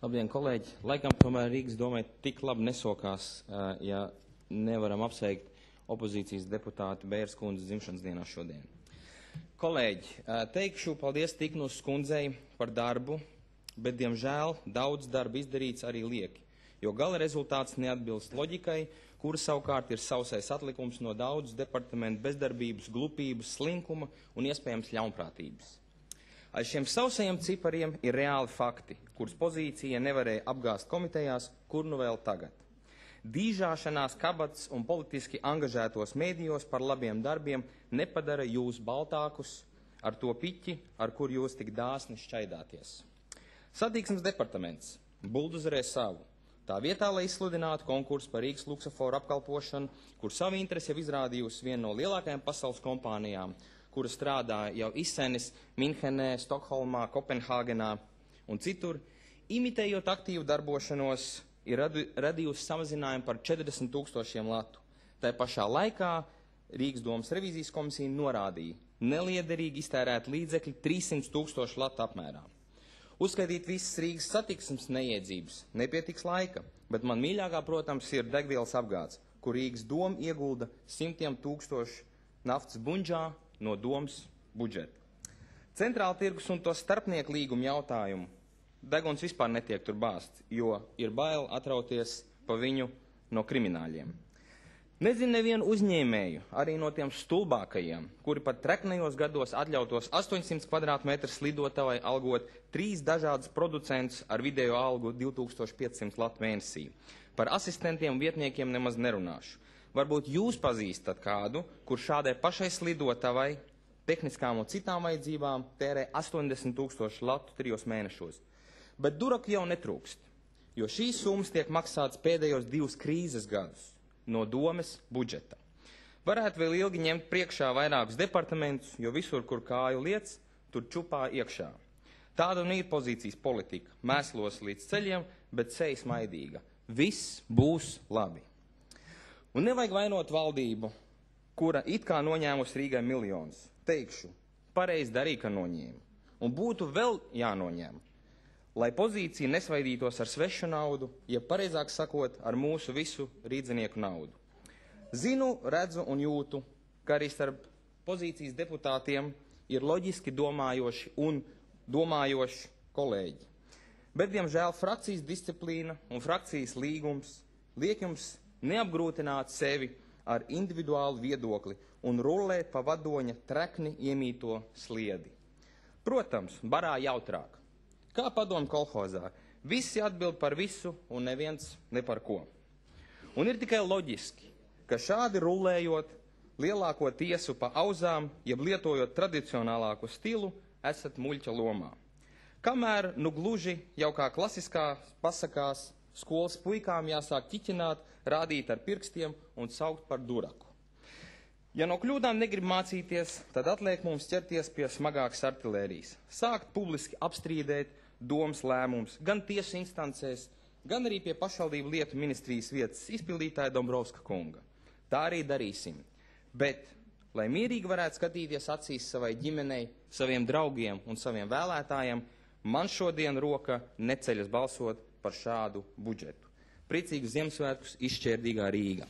Labdien, kolēģi! Laikam tomēr Rīgas domai tik labi nesokās, ja nevaram apsveikt opozīcijas deputāti Bēras kundzes dzimšanas dienā šodien. Kolēģi, teikšu paldies Tiknus kundzei par darbu, bet, diemžēl, daudz darba izdarīts arī lieki, jo gala rezultāts neatbilst loģikai, kura savukārt ir sausais atlikums no daudz departamentu bezdarbības, glupības, slinkuma un iespējams ļaunprātības. Aiz šiem sausajiem cipariem ir reāli fakti, kurus pozīcija nevarēja apgāzt komitejās, kur nu vēl tagad. Dīžāšanās kabatas un politiski angažētos mēdījos par labiem darbiem nepadara jūs baltākus ar to piķi, ar kur jūs tik dāsni šķaidāties. Satiksmes departaments buldozerē savu. Tā vietā, lai izsludinātu konkursu par Rīgas luksaforu apkalpošanu, kur savu interesi jau izrādījusi viena no lielākajām pasaules kompānijām, kura strādā jau izsenis Minhenē, Stokholmā, Kopenhāgenā un citur, imitējot aktīvu darbošanos, ir radījusi samazinājumu par 40 000 latu. Tā pašā laikā Rīgas domas revīzijas komisija norādīja neliederīgi iztērēt līdzekļi 300 000 latu apmērā. Uzskaitīt visas Rīgas satiksmes neiedzības nepietiks laika, bet man mīļākā, protams, ir degvielas apgāds, kur Rīgas doma iegulda simtiem tūkstošu naftas buņģā no domas budžeta. Centrāla tirgus un to starpnieku līgumu jautājumu deguns vispār netiek tur bāsts, jo ir bail atrauties pa viņu no krimināļiem. Nezinu nevienu uzņēmēju, arī no tiem stulbākajiem, kuri pat treknajos gados atļautos 800 kvadrātmetru slidotavai algot 3 dažādus producentus ar vidējo algu 2500 latu mēnesī. Par asistentiem un vietniekiem nemaz nerunāšu. Varbūt jūs pazīstat kādu, kur šādai pašai slidotavai, tehniskām un citām vajadzībām tērē 80 000 latu 3 mēnešos. Bet duraku jau netrūkst, jo šīs summas tiek maksātas pēdējos 2 krīzes gadus no domes budžeta. Varētu vēl ilgi ņemt priekšā vairākus departamentus, jo visur, kur kāju liec, tur čupā iekšā. Tāda un ir pozīcijas politika. Mēslos līdz ceļiem, bet seja smaidīga. Viss būs labi. Un nevajag vainot valdību, kura it kā noņēmusi Rīgai miljonus. Teikšu, pareizi darīja, ka noņēma. Un būtu vēl jānoņem, lai pozīcija nesvaidītos ar svešu naudu, ja pareizāk sakot, ar mūsu visu rīdzinieku naudu. Zinu, redzu un jūtu, ka arī starp pozīcijas deputātiem ir loģiski domājoši un domājoši kolēģi. Bet, diemžēl, frakcijas disciplīna un frakcijas līgums liek jums neapgrūtināt sevi ar individuālu viedokli un rullēt pa vadoņa trekni iemīto sliedi. Protams, barā jautrāk. Kā padomu kolhozā, visi atbild par visu un neviens ne par ko. Un ir tikai loģiski, ka šādi rullējot lielāko tiesu pa auzām, jeb lietojot tradicionālāku stilu, esat muļķa lomā. Kamēr nu gluži jau kā klasiskā pasakās, skolas puikām jāsāk ķiķināt, rādīt ar pirkstiem un saukt par duraku. Ja no kļūdām negrib mācīties, tad atliek mums ķerties pie smagākas artilērijas. Sākt publiski apstrīdēt domas lēmums gan tiesu instancēs, gan arī pie pašvaldību lietu ministrijas vietas izpildītāja Dombrovska kunga. Tā arī darīsim. Bet, lai mierīgi varētu skatīties acīs savai ģimenei, saviem draugiem un saviem vēlētājiem, man šodien roka neceļas balsot par šādu budžetu. Priecīgus Ziemassvētkus izšķērdīgā Rīga!